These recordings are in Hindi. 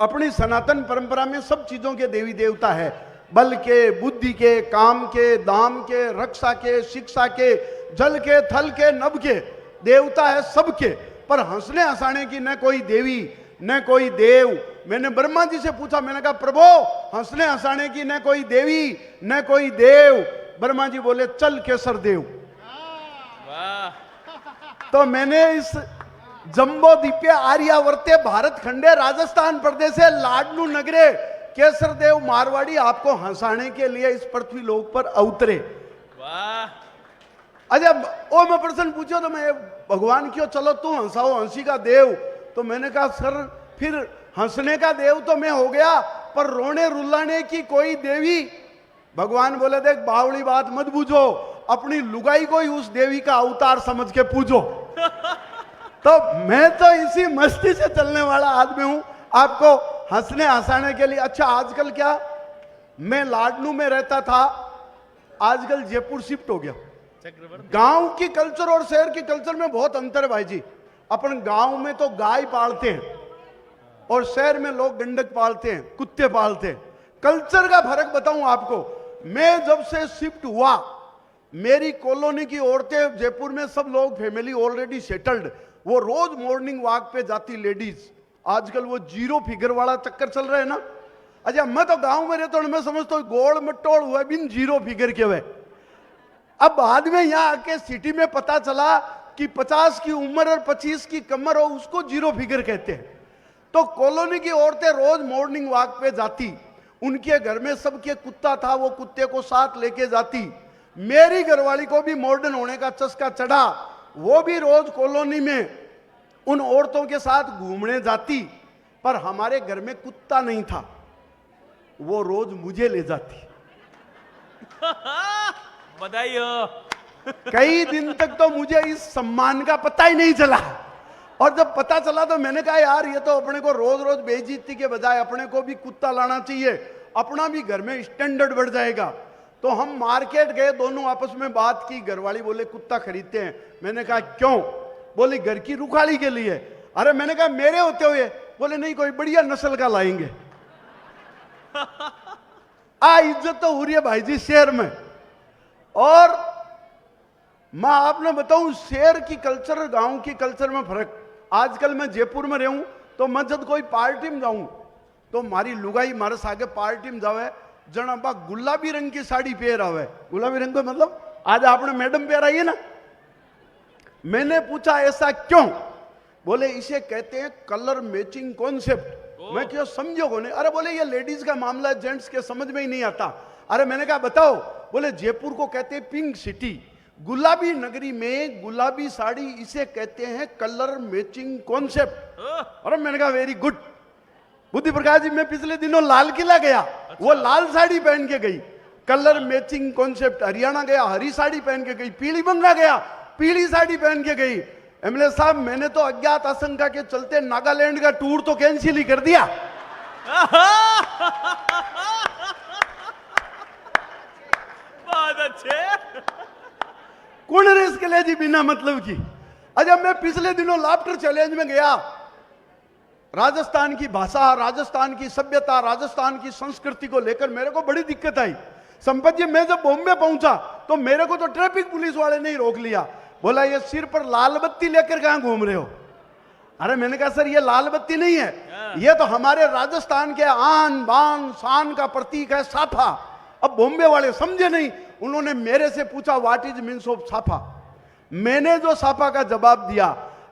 अपनी सनातन परंपरा में सब चीजों के देवी देवता है, बल के, बुद्धि के, काम के, दाम के, रक्षा के, शिक्षा के, जल के, थल के, नभ के, देवता है सबके। पर हंसने हंसाने की न कोई देवी न कोई देव। मैंने ब्रह्मा जी से पूछा, मैंने कहा प्रभु हंसने हंसाने की न कोई देवी न कोई देव। ब्रह्मा जी बोले चल केसर देव। तो मैंने इस जम्बो द्वीपे आर्यावर्ते भारत खंडे राजस्थान प्रदेश लाडनू नगरे केसर देव मारवाड़ी आपको हंसाने के लिए इस पृथ्वी लोक पर अवतरे। अच्छा ओ मैं प्रश्न पूछो तो मैं भगवान क्यों, चलो तू हंसाओ, हंसी का देव। तो मैंने कहा सर फिर हंसने का देव तो मैं हो गया, पर रोने रुलाने की कोई देवी। भगवान बोले देख बावड़ी बात मत बूझो, अपनी लुगाई को ही उस देवी का अवतार समझ के पूजो। तो मैं तो इसी मस्ती से चलने वाला आदमी हूं, आपको हंसने हंसाने के लिए। अच्छा आजकल क्या, मैं लाडनू में रहता था, आजकल जयपुर शिफ्ट हो गया। गांव की कल्चर और शहर की कल्चर में बहुत अंतर है भाई जी। अपन गांव में तो गाय पालते हैं और शहर में लोग गंडक पालते हैं, कुत्ते पालते हैं। कल्चर का फर्क बताऊं आपको, मैं जब से शिफ्ट हुआ, मेरी कॉलोनी की औरतें, जयपुर में सब लोग फैमिली ऑलरेडी सेटल्ड, वो रोज मॉर्निंग वॉक पे जाती लेडीज। आजकल वो जीरो फिगर वाला चक्कर चल रहा है ना। अच्छा मैं तो गांव में रहता हूं, मैं समझता हूं गोल मटोल हुआ बिन जीरो फिगर के हुए। अब बाद में यहां आके सिटी में पता चला कि 50 की उम्र और 25 की कमर हो उसको जीरो फिगर कहते हैं। तो कॉलोनी की औरतें रोज मॉर्निंग वॉक पे जाती, उनके घर में सबके कुत्ता था, वो कुत्ते को साथ लेके जाती। मेरी घरवाली को भी मॉडर्न होने का चस्का चढ़ा, वो भी रोज कॉलोनी में उन औरतों के साथ घूमने जाती। पर हमारे घर में कुत्ता नहीं था, वो रोज मुझे ले जाती। बधाई हो। कई दिन तक तो मुझे इस सम्मान का पता ही नहीं चला, और जब पता चला तो मैंने कहा यार ये तो अपने को रोज रोज बेइज्जती के बजाय अपने को भी कुत्ता लाना चाहिए, अपना भी घर में स्टैंडर्ड बढ़ जाएगा। तो हम मार्केट गए, दोनों आपस में बात की, घरवाली बोले कुत्ता खरीदते हैं। मैंने कहा क्यों? बोली घर की रुखाली के लिए। अरे मैंने कहा मेरे होते हुए? बोले नहीं कोई बढ़िया नस्ल का लाएंगे। इज्जत तो हो रही है भाई जी शहर में। और मैं आपने बताऊं शहर की कल्चर और गांव की कल्चर में फर्क। आजकल मैं जयपुर में रहूं तो मैं जब कोई पार्टी में जाऊं तो मारी लुगाई मारे आगे पार्टी में जावे, जना बा गुलाबी रंग की साड़ी पहन आवे। गुलाबी रंग को मतलब आज आपने मैडम पहन आई है ना। मैंने पूछा ऐसा क्यों? बोले इसे कहते हैं कलर मैचिंग कॉन्सेप्ट। मैं क्यों समझो को नहीं? अरे बोले ये लेडीज का मामला है, जेंट्स के समझ में ही नहीं आता। अरे मैंने कहा बताओ। बोले जयपुर को कहते हैं पिंक सिटी, गुलाबी नगरी में गुलाबी साड़ी इसे कहते हैं कलर मैचिंग कॉन्सेप्ट। अरे मैंने कहा वेरी गुड। बुद्धि प्रकाश जी मैं पिछले दिनों लाल किला गया, वो लाल साड़ी पहन के गई, कलर मैचिंग कॉन्सेप्ट। हरियाणा गया, हरी साड़ी पहन के गई। पीली बंगा गया, पीली साड़ी पहन के गई। एमएलए साहब मैंने तो अज्ञात आशंका के चलते नागालैंड का टूर तो कैंसिल ही कर दिया। बहुत अच्छे। कौन रिस्क ले जी बिना मतलब की। अच्छा मैं पिछले दिनों लाफ्टर चैलेंज में गया, राजस्थान की भाषा, राजस्थान की सभ्यता, राजस्थान की संस्कृति को लेकर मेरे को बड़ी दिक्कत आई। संपत जी मैं जब बॉम्बे पहुंचा तो मेरे को तो ट्रैफिक पुलिस वाले ने ही रोक लिया। बोला ये सिर पर लाल बत्ती लेकर कहां घूम रहे हो? अरे मैंने कहा सर ये लाल बत्ती नहीं है, ये तो हमारे राजस्थान के आन बान शान का प्रतीक है साफा। अब बॉम्बे वाले समझे नहीं, उन्होंने मेरे से पूछा व्हाट इज मीन्स ऑफ साफा। मैंने जो साफा का जवाब दिया,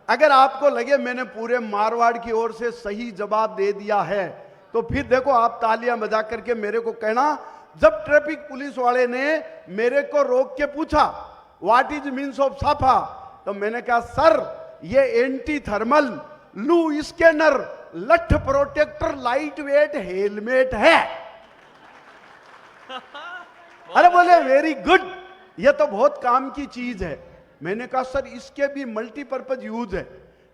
अगर आपको लगे मैंने पूरे मारवाड़ की ओर से सही जवाब दे दिया है तो फिर देखो आप तालियां बजा करके मेरे को कहना। जब ट्रैफिक पुलिस वाले ने मेरे को रोक के पूछा व्हाट इज मीन्स ऑफ साफा, तो मैंने कहा सर ये एंटी थर्मल लू स्कैनर लठ प्रोटेक्टर लाइट वेट हेलमेट है। अरे बोले वेरी गुड, ये तो बहुत काम की चीज है। मैंने कहा सर इसके भी मल्टीपर्पज यूज है।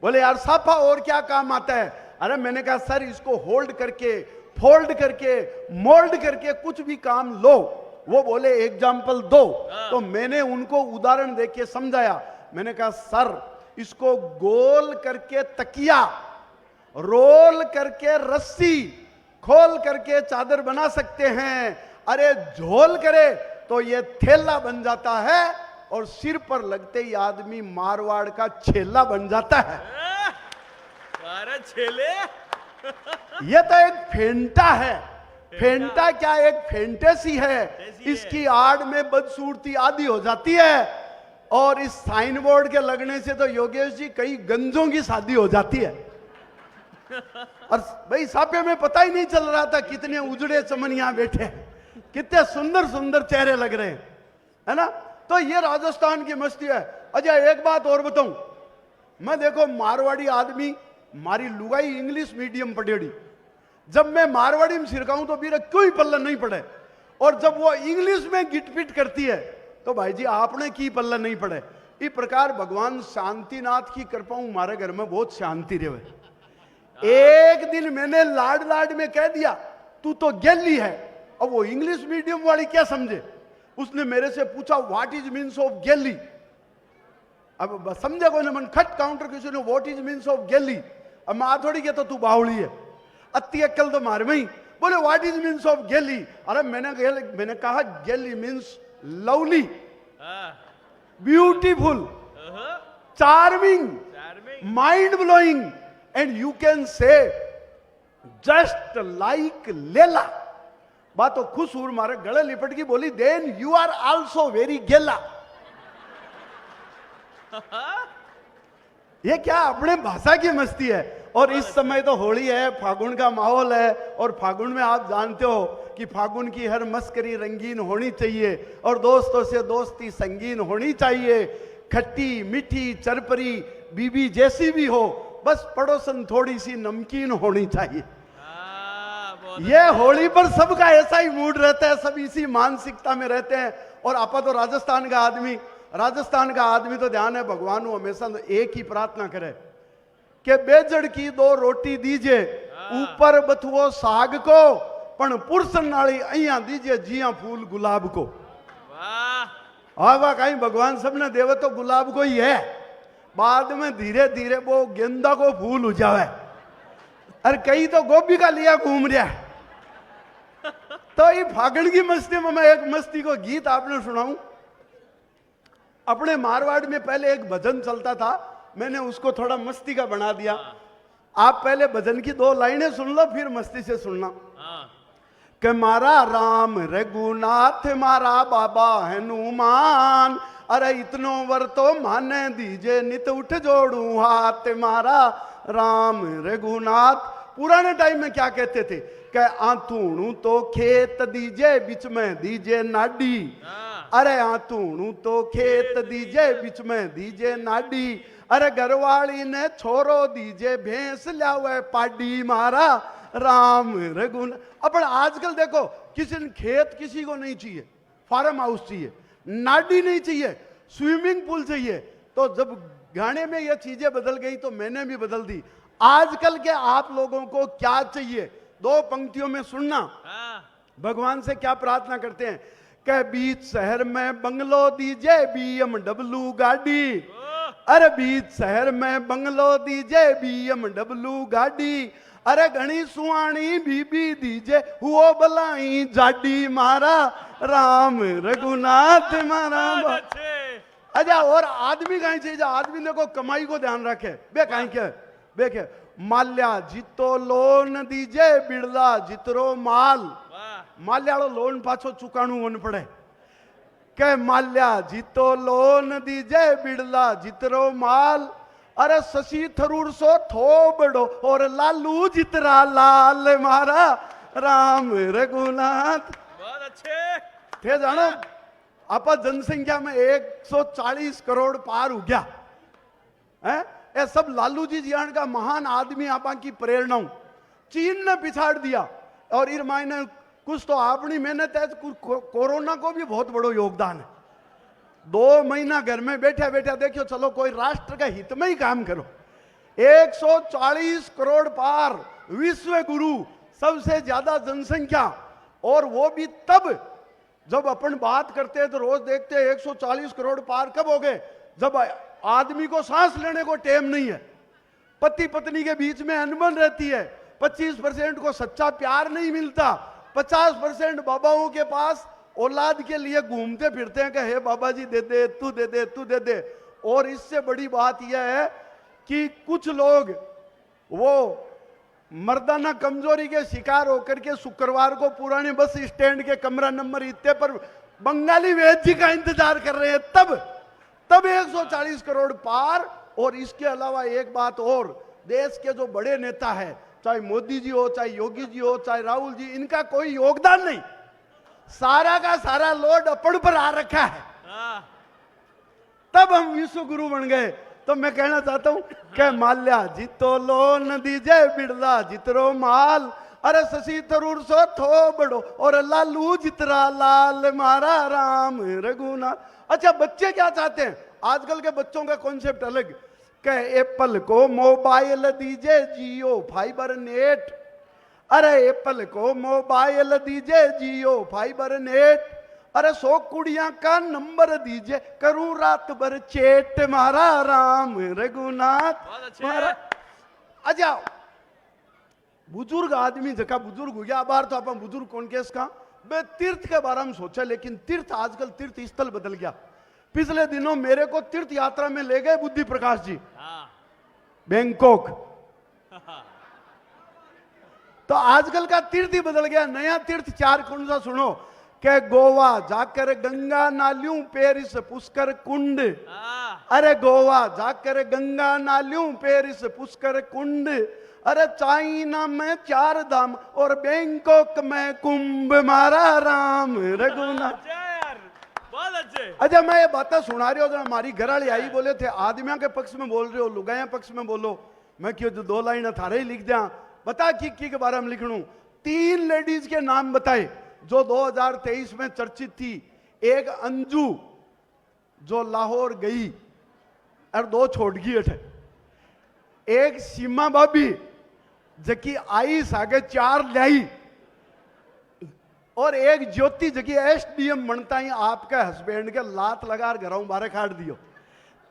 बोले यार साफा और क्या काम आता है? अरे मैंने कहा सर इसको होल्ड करके, फोल्ड करके, मोल्ड करके कुछ भी काम लो। वो बोले एग्जाम्पल दो। तो मैंने उनको उदाहरण देके समझाया। मैंने कहा सर इसको गोल करके तकिया रोल करके रस्सी खोल करके चादर बना सकते हैं, अरे झोल करे तो ये थैला बन जाता है और सिर पर लगते ही आदमी मारवाड़ का छेला बन जाता है। अरे छेले ये तो एक फेंटा है। फेंटा क्या, एक फेंटेसी है। इसकी आड़ में बदसूरती आदि हो जाती है और इस साइन बोर्ड के लगने से तो योगेश जी कई गंजों की शादी हो जाती है। और भाई सापे में पता ही नहीं चल रहा था कितने उजड़े चमन यहां बैठे हैं, कितने सुंदर सुंदर चेहरे लग रहे हैं, है ना। तो ये राजस्थान की मस्ती है। अच्छा एक बात और बताऊं, मैं देखो मारवाड़ी आदमी, मारी लुगाई इंग्लिश मीडियम पढ़ेड़ी, जब मैं मारवाड़ी में सिरकाऊं तो मेरा क्यों ही पल्ला नहीं पड़े, और जब वो इंग्लिश में गिटपिट करती है तो भाई जी आपने की पल्ला नहीं पड़े। इस प्रकार भगवान शांतिनाथ की कृपा हमारे घर में बहुत शांति रहे। एक दिन मैंने लाड लाड में कह दिया तू तो गेली है, अब वो इंग्लिश मीडियम वाली क्या समझे, उसने मेरे से पूछा व्हाट इज मीन्स ऑफ गेली। अब समझे कोई मन खट काउंटर किसी ने व्हाट इज मीन्स ऑफ गेली, अब मैं थोड़ी कहता तू बावली है, अति अक्ल तो मार में ही। बोले व्हाट इज मीन्स ऑफ गेली, अरे मैंने कहा गेली means lovely, beautiful, charming, mind blowing, and you can say just like लेला। बात तो खुश हुई, मारे गले लिपट की बोली then you are also very गेला। ये क्या अपने भाषा की मस्ती है। और इस समय तो होली है, फागुन का माहौल है, और फागुन में आप जानते हो कि फागुन की हर मस्करी रंगीन होनी चाहिए और दोस्तों से दोस्ती संगीन होनी चाहिए। खट्टी मीठी चरपरी बीबी जैसी भी हो, बस पड़ोसन थोड़ी सी नमकीन होनी चाहिए। ये होली पर सबका ऐसा ही मूड रहता है, सब इसी मानसिकता में रहते हैं। और आपा तो राजस्थान का आदमी तो ध्यान है भगवान को हमेशा तो एक ही प्रार्थना करे कि बेजड़ की 2 रोटी दीजिए, ऊपर बथुओ साग को, पण पुरसन नाली अहिया दीजिए जिया फूल गुलाब को। वाह कहीं भगवान सबने देवे तो गुलाब को ही है, बाद में धीरे धीरे वो गेंदा को फूल हो जावे। अरे कई तो गोभी का लिया घूम रहा है। तो ये फागण की मस्ती में मैं एक मस्ती को गीत आपने सुनाऊं। अपने मारवाड़ में पहले एक भजन चलता था, मैंने उसको थोड़ा मस्ती का बना दिया। आप पहले भजन की 2 लाइनें सुन लो, फिर मस्ती से सुनना। कि मारा राम रघुनाथ मारा बाबा हनुमान, अरे इतनो वर तो माने दीजे नित उठ जोड़ू हाथ। मारा राम रघुनाथ। पुराने टाइम में क्या कहते थे कि आंतूणू तो खेत दीजे बीच में दीजे नाडी, अरे आंतूणू तो खेत दीजे बीच में दीजे नाडी, अरे घरवाली ने छोरो दीजे भैंस लावे पाडी। मारा राम रघुनाथ। अपन आजकल देखो किसी ने खेत किसी को नहीं चाहिए, फार्म हाउस चाहिए, नाडी नहीं चाहिए, स्विमिंग पूल चाहिए। तो जब गाने में ये चीजें बदल गई तो मैंने भी बदल दी। आजकल के आप लोगों को क्या चाहिए, 2 पंक्तियों में सुनना। भगवान से क्या प्रार्थना करते हैं कि बीच शहर में बंगलो दीजिए BMW गाड़ी, अरे बीच शहर में बंगलो दीजिए BMW गाड़ी, अरे घनी सुहानी बीबी दीजे हुओ बलाई जाडी। मारा राम रघुनाथ मारा। अच्छा और आदमी कहीं चाहिए, आदमी देखो कमाई को ध्यान रखे बे कहीं के देखे माल्या जितो लोन दीजे बिड़ला जितरो माल। माल्याड़ो लोन पाछो चुकाणू वन पड़े के माल्या जितो लोन दीजे बिड़ला जितरो माल, अरे शशि थरूर सो थोबड़ो और लालू जितरा लाल। मारा राम रघुनाथ। बहुत अच्छे थे जानो आप जनसंख्या में 140 करोड़ पार हो गया है। ये सब लालू जी जियान का महान आदमी आपा की प्रेरणा चीन ने पिछाड़ दिया। और इर मायने कुछ तो अपनी मेहनत है, कोरोना को भी बहुत बड़ो योगदान है। 2 महीना घर में बैठे बैठे देखियो, चलो कोई राष्ट्र का हित में ही काम करो। 140 करोड़ पार, विश्व गुरु, सबसे ज्यादा जनसंख्या। और वो भी तब जब अपन बात करते हैं तो रोज देखते हैं 140 करोड़ पार कब हो गए, जब आदमी को सांस लेने को टाइम नहीं है। पति पत्नी के बीच में अनबन रहती है, 25% को सच्चा प्यार नहीं मिलता, 50% बाबाओं के पास औलाद के लिए घूमते फिरते हैं कि हे बाबा जी दे दे, तू दे दे, तू दे दे। और इससे बड़ी बात यह है कि कुछ लोग वो मर्दाना कमजोरी के शिकार होकर के शुक्रवार को पुराने बस स्टैंड के कमरा नंबर इतने पर बंगाली वेद जी का इंतजार कर रहे हैं, तब 140 करोड़ पार। और इसके अलावा एक बात और, देश के जो बड़े नेता है, चाहे मोदी जी हो, चाहे योगी जी हो, चाहे राहुल जी, इनका कोई योगदान नहीं, सारा का सारा लोड अपन पर आ रखा है। तब हम विश्व गुरु बन गए। तो मैं कहना चाहता हूं कि माल्या जितो लो न दीजे बिड़ला जितरो माल, अरे शशि थरूर सो थो बड़ो और लालू जितरा लाल मारा राम रघुनाथ। अच्छा, बच्चे क्या चाहते हैं? आजकल के बच्चों का कॉन्सेप्ट अलग, कि एप्पल को मोबाइल दीजिए जियो फाइबर नेट, अरे एप्पल को मोबाइल दीजिए जियो फाइबर नेट, अरे 100 कुड़ियां का नंबर दीजिए करूं रात भर चेट मारा राम रघुनाथ मारा। अच्छा, बुजुर्ग आदमी जका बुजुर्ग हो गया, बार तो आप बुजुर्ग कौन केस का बे तीर्थ के बारे में सोचा, लेकिन तीर्थ आजकल तीर्थ स्थल बदल गया। पिछले दिनों मेरे को तीर्थ यात्रा में ले गए बुद्धि प्रकाश जी, बैंकॉक। तो आजकल का तीर्थ ही बदल गया। नया तीर्थ 4 कौन सा सुनो, के गोवा जाकर गंगा नालियों पेरिस पुष्कर कुंड, अरे गोवा जाकर गंगा नालियों पेरिस पुष्कर कुंड, अरे चाइना में 4 धाम और बैंकॉक में कुंभ मारा राम रघुनाथ। बहुत अच्छे। अच्छा, मैं ये बातें सुना रही हूँ, हमारी घरवाली आई बोले थे आदमियों के पक्ष में बोल रहे हो, लुगाया पक्ष में बोलो। मैं क्यों 2 लाइन थारे ही लिख दिया, बता की के बारे में लिखूं। 3 लेडीज के नाम बताए जो 2023 में चर्चित थी। एक अंजू जो लाहौर गई और 2 छोड़ गई अठे, एक सीमा भाभी जकी आई सागे 4 लाई, और एक ज्योति जकी एसडीएम बनता ही आपके हस्बैंड के लात लगा घरों बारे काट दियो।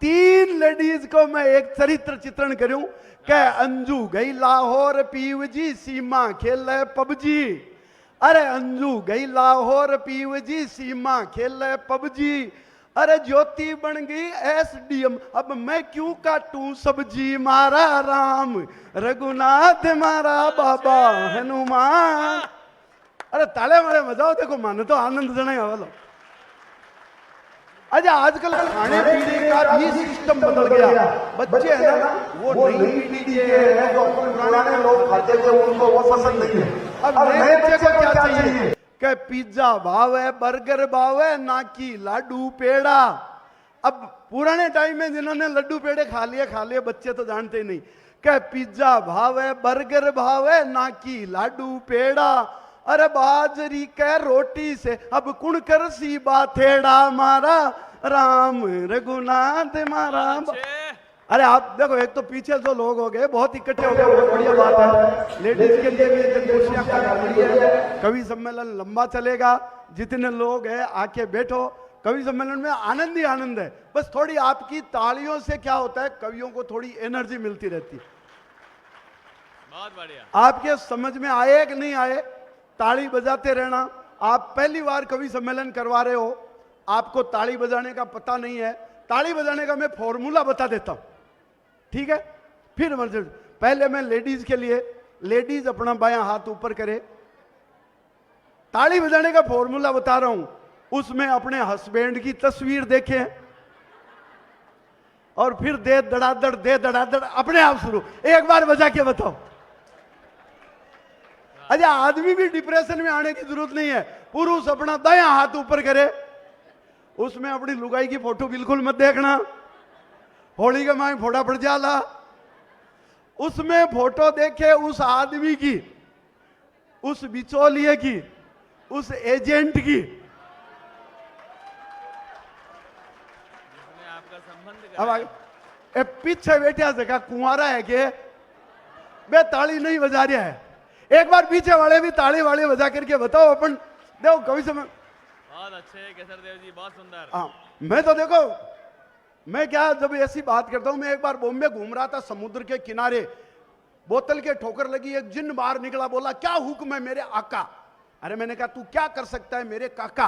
3 लेडीज को मैं एक चरित्र चित्रण करूं कि अंजू गई लाहौर पीवजी सीमा खेले पबजी, अरे अंजू गई लाहौर पीवजी सीमा खेले पबजी, अरे ज्योति बन गई एसडीएम अब मैं क्यों काटूं सब्जी मारा राम रघुनाथ मारा बाबा हनुमान। अरे ताले मारे मजाओ, देखो माने तो आनंद जनाई वालो। अच्छा, आजकल खाने पीने का भी सिस्टम बदल गया। बच्चे है ना, वो नई पीढ़ी है जो पुराने लोग खाते थे उनको वो पसंद नहीं है। अब नए बच्चे को क्या चाहिए कि पिज्जा भाव है, बर्गर भाव है, ना कि लाडू पेड़ा। अब पुराने टाइम में जिन्होंने लड्डू पेड़े खा लिए बच्चे तो जानते ही नहीं कि पिज्जा भाव है, बर्गर भाव है, ना कि लाडू पेड़ा। अरे बाजरी के रोटी से अब कुणकर सी बाथेड़ा मारा राम रघुनाथ मारा। अरे आप देखो, एक तो पीछे जो लोग हो गए बहुत इकट्ठे हो गए, बहुत बढ़िया बात है। लेडीज के लिए भी कुर्सियां है। कवि सम्मेलन लंबा चलेगा, जितने लोग हैं आके बैठो। कवि सम्मेलन में आनंद ही आनंद है। बस थोड़ी आपकी तालियों से क्या होता है, कवियों को थोड़ी एनर्जी मिलती रहती है। बहुत बढ़िया। आपके समझ में आए कि नहीं आए, ताली बजाते रहना। आप पहली बार कवि सम्मेलन करवा रहे हो, आपको ताली बजाने का पता नहीं है, ताली बजाने का मैं फॉर्मूला बता देता हूं, ठीक है? फिर पहले मैं लेडीज के लिए, लेडीज अपना बायां हाथ ऊपर करे, ताली बजाने का फॉर्मूला बता रहा हूं। उसमें अपने हस्बैंड की तस्वीर देखें और फिर दे धड़ाधड़ अपने आप शुरू। एक बार बजा के बताओ। अच्छा, आदमी भी डिप्रेशन में आने की जरूरत नहीं है। पुरुष अपना दायां हाथ ऊपर करे, उसमें अपनी लुगाई की फोटो बिल्कुल मत देखना, होली के माए फोड़ा पड़ जाला। उसमें फोटो देखे उस आदमी की, उस बिचौलिए की, उस एजेंट की, आपका संबंध। अब आगे पीछे बैठा जगह कुंवारा है कि बे ताली नहीं बजा रहा है। एक बार पीछे वाले भी ताली वाले बजा करके बताओ। अपन देखो कवि समय बहुत अच्छे केसर देव जी, बहुत सुंदर। हाँ, मैं तो देखो मैं क्या जब ऐसी बात करता हूं, मैं एक बार बॉम्बे घूम रहा था, समुद्र के किनारे बोतल के ठोकर लगी, एक जिन बाहर निकला, बोला क्या हुक्म है मेरे आका। अरे मैंने कहा तू क्या कर सकता है मेरे काका।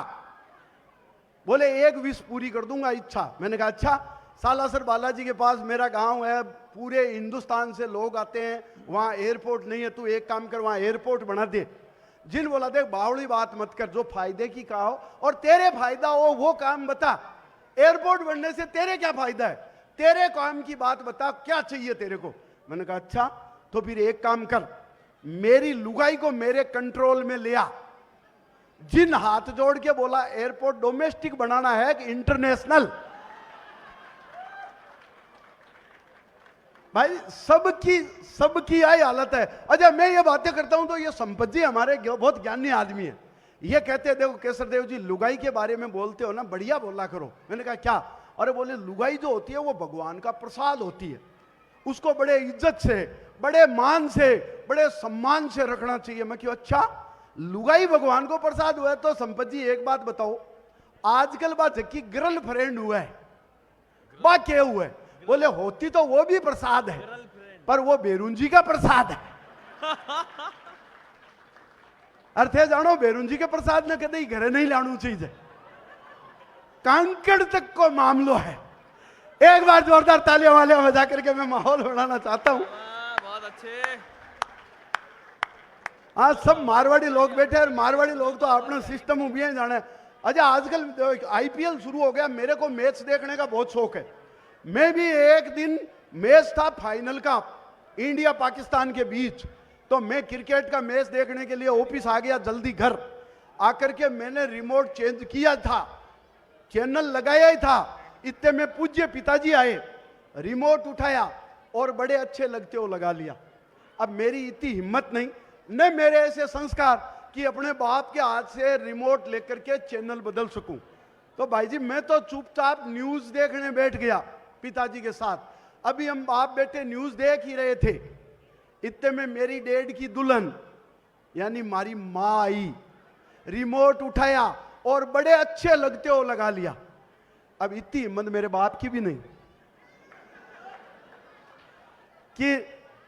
बोले एक विश पूरी कर दूंगा इच्छा। मैंने कहा अच्छा। सालासर बालाजी के पास मेरा गांव है, पूरे हिंदुस्तान से लोग आते हैं, वहां एयरपोर्ट नहीं है, तू एक काम कर वहां एयरपोर्ट बना दे। जिन बोला देख बावड़ी बात मत कर, जो फायदे की कहा हो और तेरे फायदा हो वो काम बता। एयरपोर्ट बनने से तेरे क्या फायदा है, तेरे काम की बात बता, क्या चाहिए तेरे को। मैंने कहा अच्छा तो फिर एक काम कर, मेरी लुगाई को मेरे कंट्रोल में ले आ। जिन हाथ जोड़ के बोला एयरपोर्ट डोमेस्टिक बनाना है कि इंटरनेशनल। भाई सबकी आई हालत है। अच्छा मैं ये बातें करता हूं तो ये संपत जी हमारे बहुत ज्ञानी आदमी है, ये कहते हैं देखो केसरदेव जी लुगाई के बारे में बोलते हो ना, बढ़िया बोला करो। मैंने कहा क्या। अरे बोले लुगाई जो होती है वो भगवान का प्रसाद होती है, उसको बड़े इज्जत से, बड़े मान से, बड़े सम्मान से रखना चाहिए। मैं क्यों अच्छा लुगाई भगवान को प्रसाद हुआ है तो संपत जी एक बात बताओ, आजकल बात की गर्लफ्रेंड हुआ है बा क्या हुआ है। बोले होती तो वो भी प्रसाद है पर वो बेरुंजी का प्रसाद है। अर्थ है जानो बेरुंजी के प्रसाद ने कदे घरे नहीं लाणू चाहिए, कांकड़ तक को मामलो है। एक बार जोरदार तालियां वालियां बजा करके मैं माहौल बनाना चाहता हूं। बहुत अच्छे। आज सब मारवाड़ी लोग बैठे हैं, मारवाड़ी लोग तो अपना सिस्टम उबिया जाने। अच्छा आजकल आईपीएल शुरू हो गया, मेरे को मैच देखने का बहुत शौक है। मैं भी एक दिन मैच था फाइनल का इंडिया पाकिस्तान के बीच, तो मैं क्रिकेट का मैच देखने के लिए ऑफिस आ गया, जल्दी घर आकर के मैंने रिमोट चेंज किया था, चैनल लगाया ही था। इतने में पूज्य पिताजी आए, रिमोट उठाया और बड़े अच्छे लगते हो लगा लिया। अब मेरी इतनी हिम्मत नहीं, न मेरे ऐसे संस्कार कि अपने बाप के हाथ से रिमोट लेकर के चैनल बदल सकूं। तो भाई जी मैं तो चुपचाप न्यूज देखने बैठ गया पिताजी के साथ। अभी हम बाप बेटे न्यूज देख ही रहे थे, इतने में मेरी डेड की दुल्हन यानी मारी माँ आई, रिमोट उठाया और बड़े अच्छे लगते हो लगा लिया। अब इतनी हिम्मत मेरे बाप की भी नहीं कि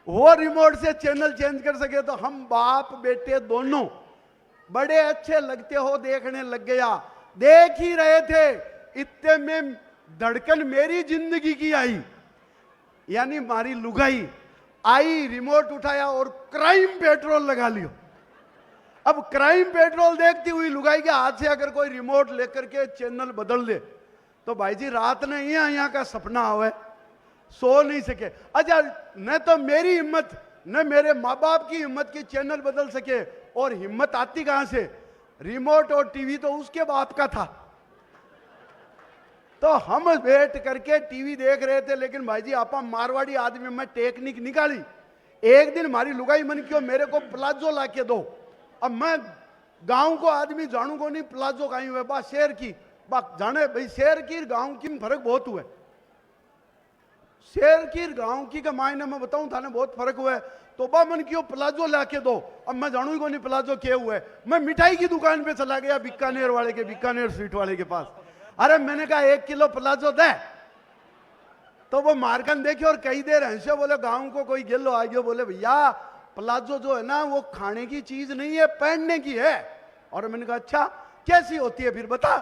वो रिमोट से चैनल चेंज कर सके, तो हम बाप बेटे दोनों बड़े अच्छे लगते हो देखने लग गया। देख ही रहे थे, इतने में धड़कन मेरी जिंदगी की आई, यानी मारी लुगाई आई, रिमोट उठाया और क्राइम पेट्रोल लगा लियो। अब क्राइम पेट्रोल देखती हुई लुगाई के हाथ से अगर कोई रिमोट लेकर के चैनल बदल दे तो भाई जी रात ने यहाँ का सपना आवे, सो नहीं सके। अच्छा न तो मेरी हिम्मत न मेरे माँ बाप की हिम्मत की चैनल बदल सके, और हिम्मत आती कहां से, रिमोट और टीवी तो उसके बाप का था। तो हम बैठ करके टीवी देख रहे थे, लेकिन भाई जी आपा मारवाड़ी आदमी में टेक्निक निकाली। एक दिन हमारी लुगाई मन क्यों मेरे को प्लाजो ला के दो। अब मैं गांव को आदमी जानू को नहीं, प्लाजो कहीं हुए बा शेर की बा जाने भाई, शेर की गांव की फर्क बहुत हुआ है। शेर की गांव की का मायने में बताऊं था ना बहुत फर्क हुआ है। तो बा मन क्यों प्लाजो ला के दो। अब मैं जानू को नहीं प्लाजो क्या हुआ है। मैं मिठाई की दुकान पे चला गया, बीकानेर वाले के, बीकानेर स्वीट वाले के पास। अरे मैंने कहा 1 किलो प्लाजो दे, तो वो मारकन देखे और कई देर हंसे, बोले गांव को कोई गिल्लो आ गया। बोले भैया प्लाजो जो है ना वो खाने की चीज नहीं है, पहनने की है। और मैंने कहा अच्छा कैसी होती है फिर बता।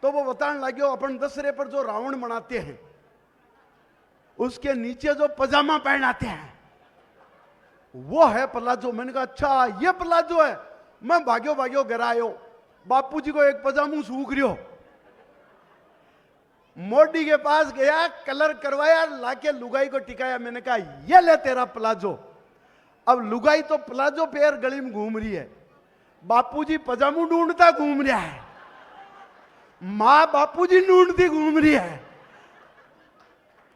तो वो बताने लगे अपन दशहरे पर जो रावण बनाते हैं उसके नीचे जो पजामा पहनाते हैं वो है प्लाजो। मैंने कहा अच्छा ये प्लाजो है। मैं भाग्यो भाग्यो घर आयो, बापूजी को एक पजामू सूख रियो, मोदी के पास गया, कलर करवाया, लाके लुगाई को टिकाया। मैंने कहा ये ले तेरा प्लाजो। अब लुगाई तो प्लाजो पैर गली में घूम रही है, बापूजी पजामू ढूंढता घूम रहा है, मां बापूजी ढूंढती घूम रही है,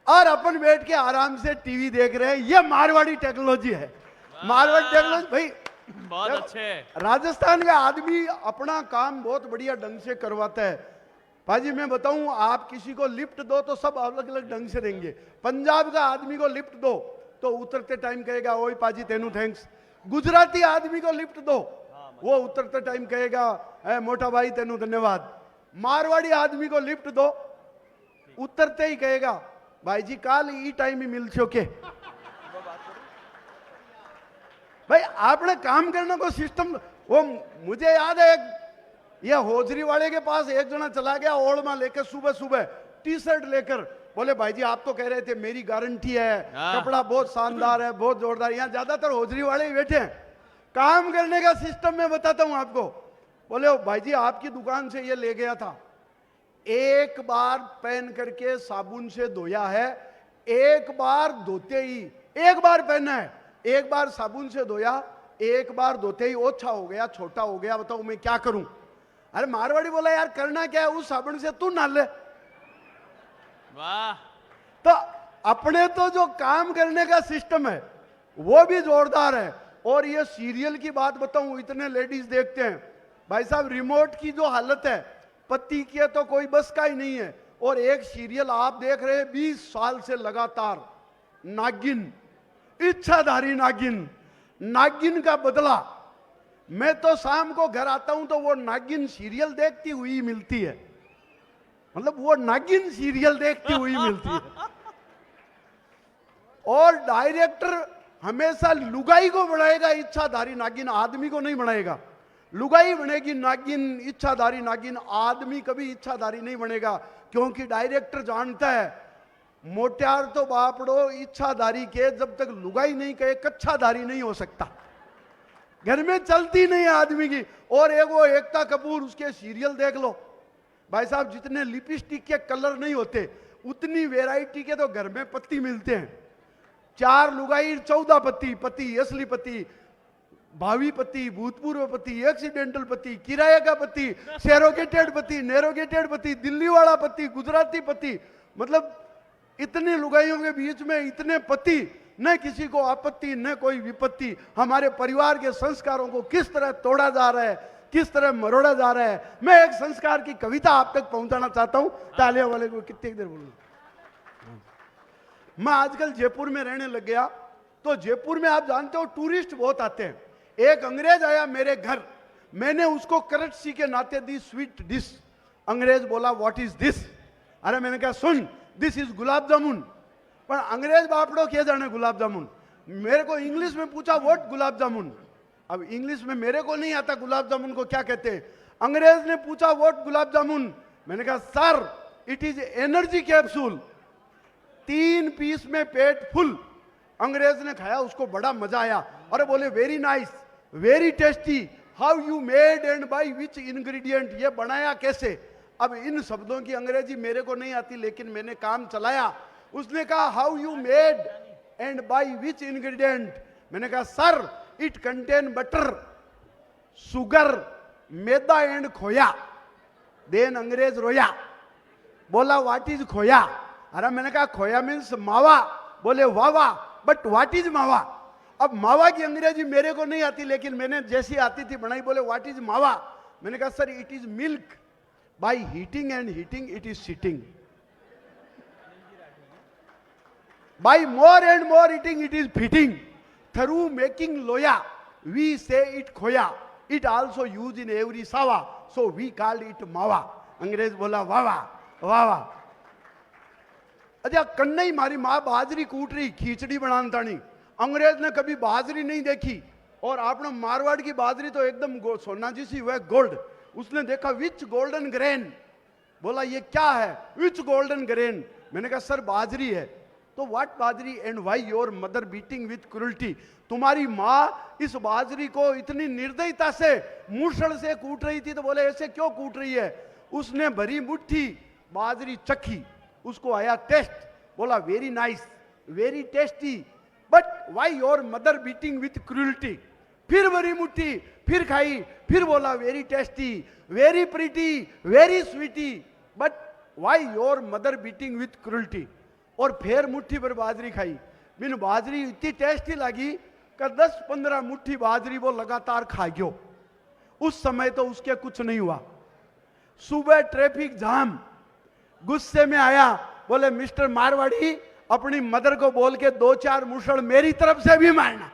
और अपन बैठ के आराम से टीवी देख रहे हैं। ये मारवाड़ी टेक्नोलॉजी है, मारवाड़ी टेक्नोलॉजी। भाई बहुत अच्छे। राजस्थान का आदमी अपना काम बहुत बढ़िया ढंग से करवाता है। भाजी मैं बताऊं, आप किसी को लिफ्ट दो तो सब अलग अलग ढंग से देंगे। पंजाब का आदमी को लिफ्ट दो तो उतरते टाइम कहेगा ओए पाजी तेनू थैंक्स। गुजराती आदमी को लिफ्ट दो वो उतरते टाइम कहेगा ए मोटा भाई तेनू धन्यवाद। मारवाड़ी आदमी को लिफ्ट दो उतरते ही कहेगा भाई जी काल ई टाइम ही मिल छो के भाई आपने काम करने को सिस्टम। वो मुझे याद है ये होजरी वाले के पास एक जना चला गया ओढ़मा लेकर सुबह सुबह टी शर्ट लेकर, बोले भाई जी आप तो कह रहे थे मेरी गारंटी है, कपड़ा बहुत शानदार है, बहुत जोरदार। यहाँ ज्यादातर होजरी वाले ही बैठे हैं। काम करने का सिस्टम मैं बताता हूं आपको। बोले भाई जी आपकी दुकान से ये ले गया था, एक बार पहन करके साबुन से धोया है, एक बार धोते ही, एक बार पहना है, एक बार साबुन से धोया, एक बार धोते ही ओछा हो गया, छोटा हो गया, बताओ मैं क्या करूं। अरे मारवाड़ी बोला यार करना क्या है, उस साबुन से तू नहा ले। वाह। तो अपने तो जो काम करने का सिस्टम है वो भी जोरदार है। और ये सीरियल की बात बताऊं, इतने लेडीज देखते हैं भाई साहब, रिमोट की जो हालत है पति की तो कोई बस का ही नहीं है। और एक सीरियल आप देख रहे हैं 20 साल से लगातार, नागिन, इच्छाधारी नागिन, नागिन का बदला। मैं तो शाम को घर आता हूं तो वो नागिन सीरियल देखती हुई मिलती है, मतलब वो नागिन सीरियल देखती हुई मिलती है। और डायरेक्टर हमेशा लुगाई को बनाएगा इच्छाधारी नागिन, आदमी को नहीं बनाएगा। लुगाई बनेगी नागिन, इच्छाधारी नागिन, आदमी कभी इच्छाधारी नहीं बनेगा। क्योंकि डायरेक्टर जानता है मोटियार तो बापड़ो इच्छाधारी के जब तक लुगाई नहीं कहे कच्छाधारी नहीं हो सकता, घर में चलती नहीं है आदमी की। और एक वो एकता कपूर, उसके सीरियल देख लो भाई साहब, जितने लिपस्टिक के कलर नहीं होते उतनी वेराइटी के तो घर में पत्ती मिलते हैं। 4 लुगाई 14 पति, पति असली पति, भावी पति, भूतपूर्व पति, एक्सीडेंटल पति, किराए का पति, सेरोगेटेड पति, नेरोगेटेड पति, दिल्ली वाला पति, गुजराती पति, मतलब इतने लुगाइयों के बीच में इतने पति, न किसी को आपत्ति न कोई विपत्ति। हमारे परिवार के संस्कारों को किस तरह तोड़ा जा रहा है, किस तरह मरोड़ा जा रहा है। मैं एक संस्कार की कविता आप तक पहुंचाना चाहता हूं। तालियां वाले को कितनी देर बोलूं। मैं आजकल जयपुर में रहने लग गया, तो जयपुर में आप जानते हो टूरिस्ट बहुत आते हैं। एक अंग्रेज आया मेरे घर, मैंने उसको करटसी के नाते दी स्वीट डिश। अंग्रेज बोला व्हाट इज दिस। अरे मैंने कहा सुन दिस इज गुलाब जामुन। पर अंग्रेज बापड़ो क्या जाने गुलाब जामुन। मेरे को इंग्लिश में पूछा व्हाट गुलाब जामुन। अब इंग्लिश में मेरे को नहीं आता गुलाब जामुन को क्या कहते हैं। अंग्रेज ने पूछा व्हाट गुलाब जामुन। मैंने कहा sir it is energy capsule. 3 piece में पेट फुल। अंग्रेज ने खाया, उसको बड़ा मजा आया। अरे बोले very nice, very tasty, how you made and by which ingredient, ये बनाया कैसे। अब इन शब्दों की अंग्रेजी मेरे को नहीं आती, लेकिन मैंने काम चलाया। उसने कहा how you made and by which ingredient. मैंने कहा sir it contain butter, sugar, maida and खोया। देन अंग्रेज रोया, बोला व्हाट इज खोया। अरे मैंने कहा खोया मीन्स मावा। बोले वाह वाह, बट व्हाट इज मावा। अब मावा की अंग्रेजी मेरे को नहीं आती, लेकिन मैंने जैसी आती थी बनाई। बोले व्हाट इज मावा। मैंने कहा sir it is milk, by heating and heating it is sitting, by more and more eating it is fitting, through making लोया we say it khoya, it also use in every सावा, सो वी कॉल्ड इट मावा। अंग्रेज बोला वाह वाह वाह वाह। अच्छा कन्नई मारी माँ बाजरी कूट रही, खिचड़ी बनान तानी। अंग्रेज ने कभी बाजरी नहीं देखी, और आपने मारवाड़ की बाजरी तो एकदम सोना जैसी, वह गोल्ड। उसने देखा विच गोल्डन ग्रेन। बोला ये क्या है, विच गोल्डन ग्रेन। मैंने कहा सर बाजरी है। तो व्हाट बाजरी and why your mother beating with cruelty. तुम्हारी माँ इस बाजरी को इतनी निर्दयता से मूसल से कूट रही थी। तो बोले ऐसे क्यों कूट रही है। उसने भरी मुट्ठी बाजरी चखी, उसको आया टेस्ट, बोला very nice, very tasty, but why your mother beating with cruelty. फिर भरी मुट्ठी, फिर खाई, फिर बोला very tasty, very pretty, very sweety, but why your mother beating with cruelty. और फिर मुट्ठी भर बाजरी खाई। बिन बाजरी इतनी टेस्टी लगी कि 10-15 मुट्ठी बाजरी वो लगातार खा गयो। उस समय तो उसके कुछ नहीं हुआ। सुबह ट्रैफिक जाम, गुस्से में आया, बोले मिस्टर मारवाड़ी अपनी मदर को बोल के 2-4 मुसड़ मेरी तरफ से भी मारना।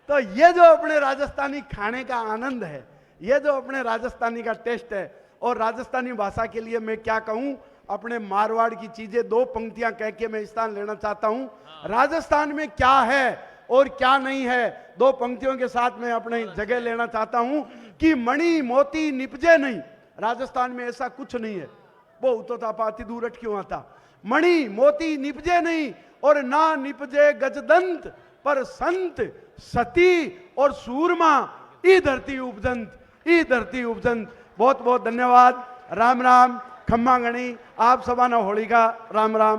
तो ये जो अपने राजस्थानी खाने का आनंद है, ये जो अपने राजस्थानी का टेस्ट है, और राजस्थानी भाषा के लिए मैं क्या कहूं, अपने मारवाड़ की चीजें 2 पंक्तियां कह के मैं स्थान लेना चाहता हूं। राजस्थान में क्या है और क्या नहीं है, 2 पंक्तियों के साथ मैं अपने जगह लेना चाहता हूं कि मणि मोती निपजे नहीं। राजस्थान में ऐसा कुछ नहीं है। वो तो पाती दूर क्यों आता। मणि मोती निपजे नहीं और ना निपजे गजदंत, पर संत सती और सूरमा ई धरती उपजंत, ई धरती उपजंत। बहुत बहुत धन्यवाद। राम राम, खम्मा गणी, आप सभा न होली का राम राम।